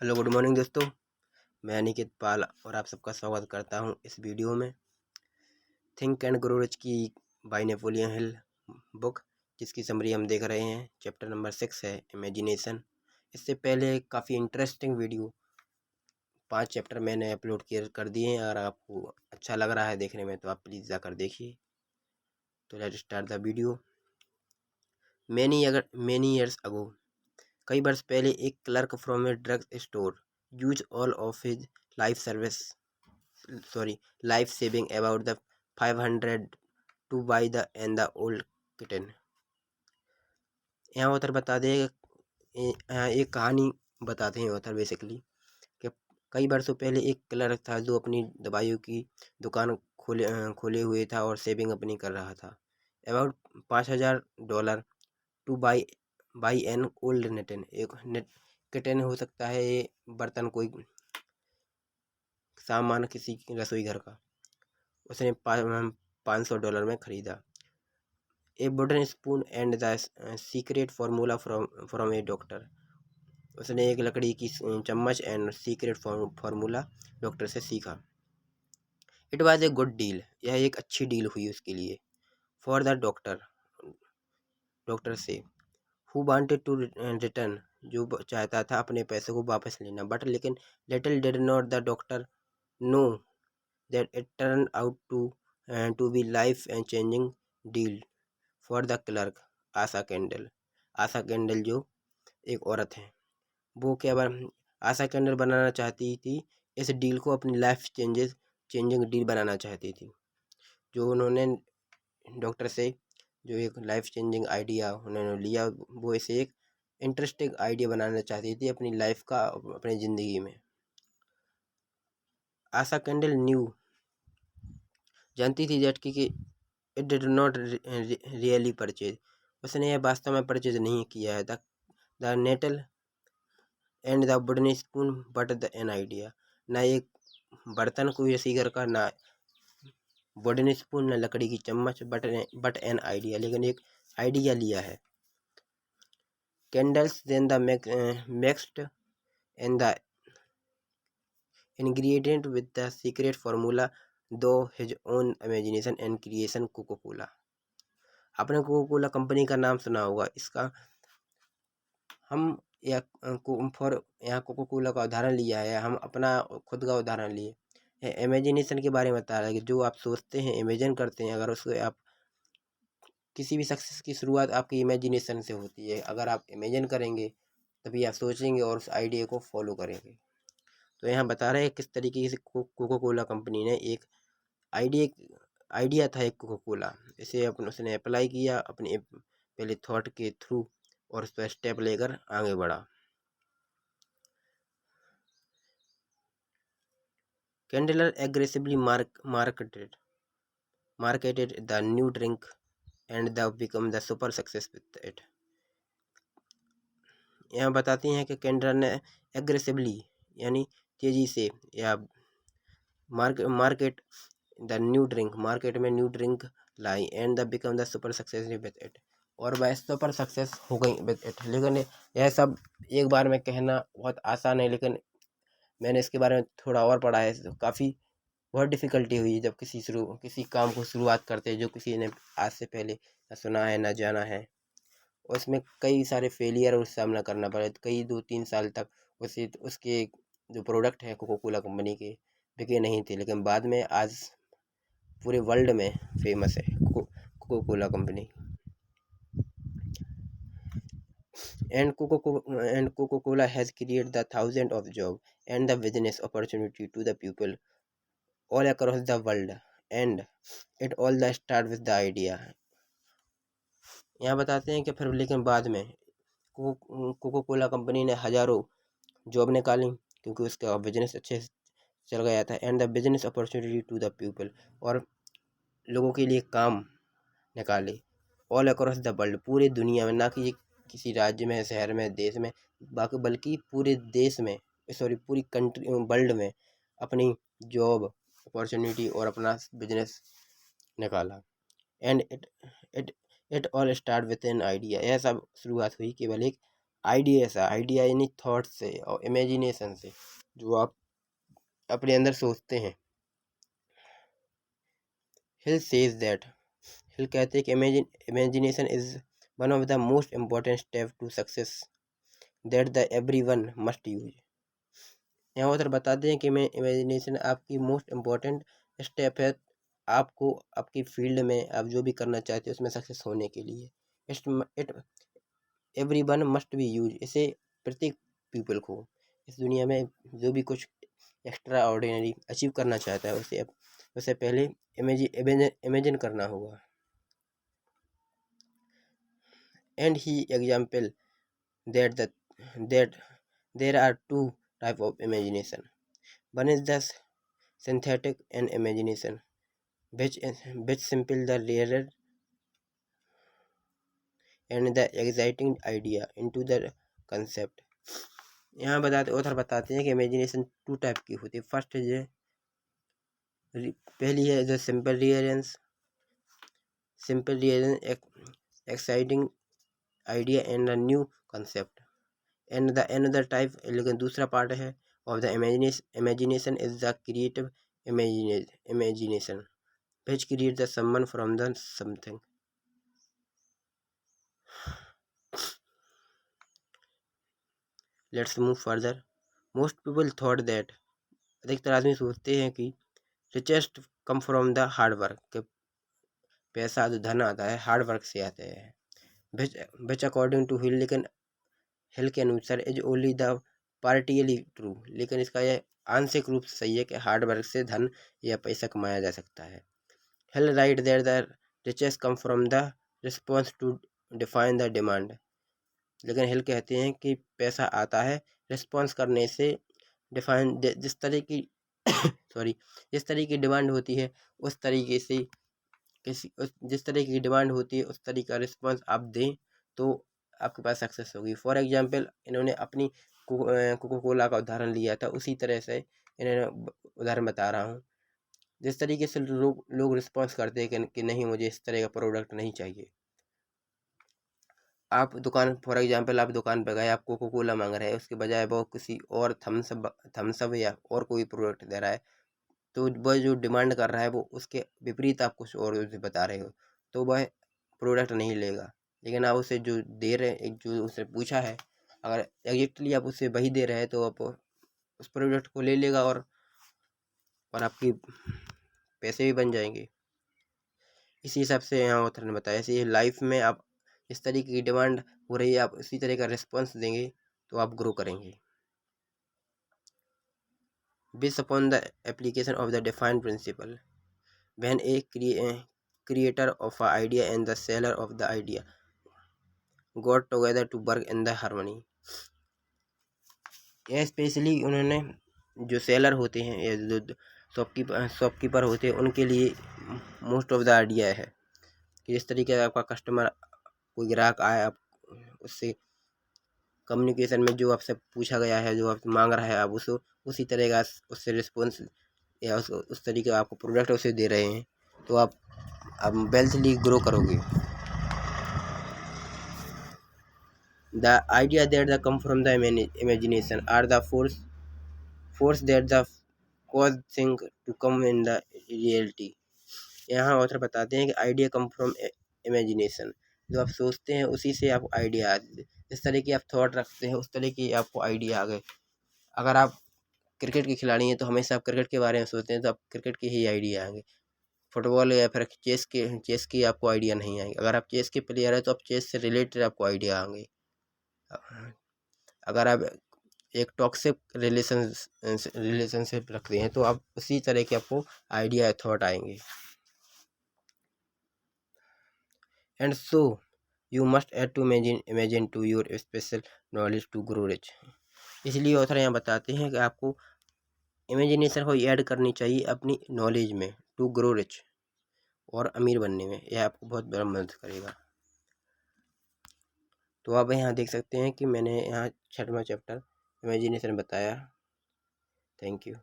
Hello good morning दोस्तों। मैं अनिकेत पाल और आप सबका स्वागत करता हूं इस वीडियो में थिंक एंड ग्रो रिच की बाय नेपोलियन हिल बुक, जिसकी समरी हम देख रहे हैं। चैप्टर नंबर 6 है इमेजिनेशन। इससे पहले काफ़ी इंटरेस्टिंग वीडियो 5 चैप्टर मैंने अपलोड कर दिए हैं। अगर आपको अच्छा लग रहा है देखने में तो आप प्लीज़ जाकर देखिए। तो let start the video. Many years ago, कई वर्ष पहले एक clerk from a drug store use all of his life service life saving about the 500 two by the end the old kitten. यहाँ ऑथर बता दे, यहाँ एक कहानी बताते हैं ऑथर बेसिकली कि कई वर्षों पहले एक क्लर्क था जो अपनी दवाइयों की दुकान खोले हुए था और सेविंग अपनी कर रहा था। About $5,000 two by an old नेटन। एक किटन हो सकता है ये बर्तन, कोई सामान किसी रसोई घर का। उसने $500 में खरीदा। ए wooden spoon and the secret formula from A doctor. उसने एक लकड़ी की चम्मच एंड सीक्रेट फार्मूला डॉक्टर से सीखा। It was a good deal, यह एक अच्छी डील हुई उसके लिए। फॉर द डॉक्टर से हु वांटेड टू रिटर्न, जो चाहता था अपने पैसे को वापस लेना। बट लेकिन little did not the doctor know that it turn out to be life and changing deal for the clerk. Asa Candler जो एक औरत है, वो आशा कैंडल बनाना चाहती थी। इस डील को अपनी लाइफ चेंजिंग डील बनाना चाहती थी। जो उन्होंने डॉक्टर से जो एक लाइफ चेंजिंग आइडिया उन्होंने लिया, वो इसे एक इंटरेस्टिंग आइडिया बनाना चाहती थी अपनी लाइफ का, अपनी ज़िंदगी में। आशा कैंडल जानती थी जेट कि it did not really purchase, उसने यह वास्तव में परचेज नहीं किया है the kettle and the wooden spoon but the an idea. ना एक बर्तन कोई रसीगर का, ना वुडन स्पून, ना लकड़ी की चम्मच, बट एन आइडिया, लेकिन एक आइडिया लिया है। Candles then the mixed and the ingredient with the secret formula though his own imagination and creation Coca Cola. आपने कोको कोला कंपनी का नाम सुना होगा। इसका हम या फॉर यहाँ कोको कोला का उदाहरण लिया है, हम अपना खुद का उदाहरण लिए। इमेजिनेशन के बारे में बता रहा है कि जो आप सोचते हैं, इमेजिन करते हैं, अगर उसको आप किसी भी सक्सेस की शुरुआत आपकी इमेजिनेशन से होती है। अगर आप इमेजिन करेंगे तभी आप सोचेंगे और उस आइडिया को फॉलो करेंगे। तो यहाँ बता रहे हैं किस तरीके से कोको कोला कंपनी ने एक आइडिया था एक कोको कोला, इसे उसने अप्लाई किया अपने पहले थॉट के थ्रू और उस पर स्टेप लेकर आगे बढ़ा। कैंडलर aggressively marketed the new drink and the become the super success with it। यहाँ बताती हैं कि कैंडलर ने एग्रेसिवली यानी तेजी से या market the new drink, market में न्यू ड्रिंक लाई and the become the super success with it, और वह सुपर सक्सेस हो गई विद इट। लेकिन यह सब एक बार में कहना बहुत आसान है, लेकिन मैंने इसके बारे में थोड़ा और पढ़ा है तो काफ़ी बहुत डिफ़िकल्टी हुई जब किसी काम को शुरुआत करते हैं जो किसी ने आज से पहले ना सुना है ना जाना है। और उसमें कई सारे फेलियर और सामना करना पड़ा, कई 2-3 साल तक उसके जो प्रोडक्ट है कोको कोला कंपनी के बिके नहीं थे। लेकिन बाद में आज पूरे वर्ल्ड में फेमस है Coca Cola company. And Coca Cola has created the thousand of job and the business opportunity to the people all across the world and it all the start with the idea। यहाँ बताते हैं कि फिर लेकिन बाद में cocoa Cola company ने हज़ारों जॉब निकाली क्योंकि उसका बिजनेस अच्छे से चल गया था। And the business opportunity to the people, और लोगों के लिए काम निकाले ऑल अक्रॉस द वर्ल्ड, पूरी दुनिया में, ना कि किसी राज्य में, शहर में, देश में, बल्कि पूरे देश में, सॉरी पूरी कंट्री वर्ल्ड में अपनी जॉब अपॉर्चुनिटी और अपना बिजनेस निकाला। And it it all start with an idea, यह सब शुरुआत हुई केवल एक आइडिया यानी थॉट से और इमेजिनेशन से, जो आप अपने अंदर सोचते हैं। हिल सेज दैट, हिल कहते हैं कि imagination is one of the most important step to success that the everyone must use. यहाँ उधर बताते हैं कि इमेजिनेशन आपकी मोस्ट इम्पॉर्टेंट स्टेप है, आपको आपकी फील्ड में आप जो भी करना चाहते हो उसमें सक्सेस होने के लिए। It everyone must be use, इसे प्रत्येक पीपल को इस दुनिया में जो भी कुछ एक्स्ट्रा ऑर्डिनरी अचीव करना चाहता है उसे पहले इमेजिन करना होगा। And he example that that there are two type of imagination, one is the synthetic and imagination which simple the rarer and the exciting idea into the concept। यहाँ बताते हैं कि इमेजिनेशन टू टाइप की होती है। First है पहली है the simple exciting idea and the new concept and the another type, लेकिन दूसरा पार्ट है of the imagination is the creative imagination which create the someone from the something। Let's move further। Most people thought that, अधिकतर आदमी सोचते हैं कि richest come from the hard work, कि पैसा जो धन आता है हार्ड वर्क से आते हैं। which according to Hill, लेकिन हिल के अनुसार इज ओनली द पार्टियली ट्रू, लेकिन इसका यह आंशिक रूप से सही है कि हार्ड वर्क से धन या पैसा कमाया जा सकता है। Hill right there the riches come from the response to define the demand, लेकिन हिल कहते हैं कि पैसा आता है रिस्पॉन्स करने से, डिफाइन जिस तरह की सॉरी जिस तरह की डिमांड होती है उस तरीके से जिस तरह की डिमांड होती है उस तरीके का रिस्पॉन्स आप दें तो आपके पास सक्सेस होगी। फॉर एग्जांपल इन्होंने अपनी कोको कोला का उदाहरण लिया था, उसी तरह से इन्होंने उदाहरण बता रहा हूँ। जिस तरीके से लोग रिस्पॉन्स करते हैं कि नहीं मुझे इस तरह का प्रोडक्ट नहीं चाहिए। आप दुकान फॉर एग्जांपल आप दुकान पर गए, आप कोको कोला मांग रहे हैं, उसके बजाय वो किसी और थम्सअप या और कोई प्रोडक्ट दे रहा है, तो वह जो डिमांड कर रहा है वो उसके विपरीत आप कुछ और उसे बता रहे हो तो वह प्रोडक्ट नहीं लेगा। लेकिन आप उसे जो दे रहे हैं, जो उसने पूछा है, अगर एग्जैक्टली आप उसे वही दे रहे हैं तो आप उस प्रोडक्ट को ले लेगा और आपकी पैसे भी बन जाएंगे। इसी हिसाब से यहाँ ऑथर ने बताया, ऐसे लाइफ में आप इस तरीके की डिमांड हो रही है, आप इसी तरह का रिस्पॉन्स देंगे तो आप ग्रो करेंगे। Based upon the application of the defined principle, when a creator of an idea and the seller of the idea got together to work in the harmony। यह स्पेशली उन्होंने जो सेलर होते हैं या जो शॉपकीपर होते हैं उनके लिए मोस्ट ऑफ द आइडिया है कि जिस तरीके से आपका कस्टमर कोई ग्राहक आए, आप उससे कम्युनिकेशन में जो आपसे पूछा गया है, जो आप मांग रहा है, आप उसको उसी तरह का उससे रिस्पॉन्स या उस तरीके का आपको प्रोडक्ट उसे दे रहे हैं तो आप वेल्थली ग्रो करोगे। The idea that come from the imagination are the force that the cause thing to come in the reality। यहाँ ऑथर बताते हैं कि आइडिया कम फ्रॉम इमेजिनेशन, जो आप सोचते हैं उसी से आपको आइडिया आते हैं। जिस तरह की आप थॉट रखते हैं उस तरह की आपको आइडिया आ गए। अगर आप क्रिकेट के खिलाड़ी हैं तो हमेशा आप क्रिकेट के बारे में सोचते हैं तो आप क्रिकेट के ही आइडिया आएंगे। फुटबॉल या फिर चेस की आपको आइडिया नहीं आएंगे। अगर आप चेस के प्लेयर हैं तो आप चेस से रिलेटेड आपको आइडिया आएंगे। अगर आप एक टॉक्सिक रिलेशनशिप रखते हैं तो आप उसी तरह के आपको आइडिया थॉट आएंगे। And so you must add to imagine to your special knowledge to grow rich. इसलिए ऑथर यहाँ बताते हैं कि आपको इमेजिनेशन को ऐड करनी चाहिए अपनी नॉलेज में टू ग्रो रिच, और अमीर बनने में यह आपको बहुत बड़ा मदद करेगा। तो आप यहाँ देख सकते हैं कि मैंने यहाँ 6वां चैप्टर इमेजिनेशन बताया। Thank you.